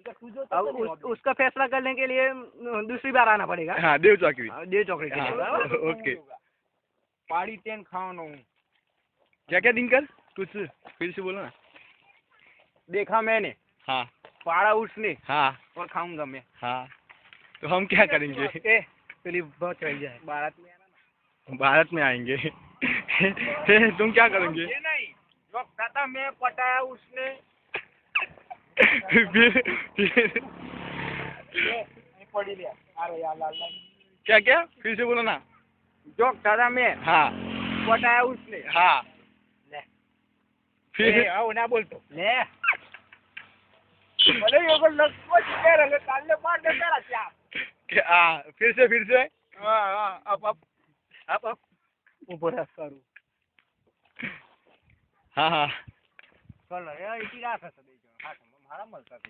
अब उसका फैसला करने के लिए दूसरी बार आना पड़ेगा। हाँ देव चौकड़ी। देव चौकड़ी के लिए। ओके। पाड़ी तेन खाओ। क्या क्या दिनकर कुछ फिर से बोलो ना। देखा मैंने, हाँ पाड़ा उसने, हाँ और खाऊंगा मैं। हाँ तो हम क्या करेंगे? चलिए बहुत चल जाए। भारत में आएंगे। तुम क्या करेंगे? ये नहीं, जो खाता मैं पटाया उसने। फिर पड़ी लिया। अरे यार लाल लाल। क्या क्या फिर से बोलो ना। जो खाता मैं हाँ पटाया उसने। हाँ ले। फिर आओ ना बोल तो। ले। अरे ये को लगवा चिके रहे काले मार दे मेरा क्या। फिर से हाँ अब ऊपर करूँ। हाँ हाँ चलो यार इसी रात है तो देखो। हाँ हमारा मलता है।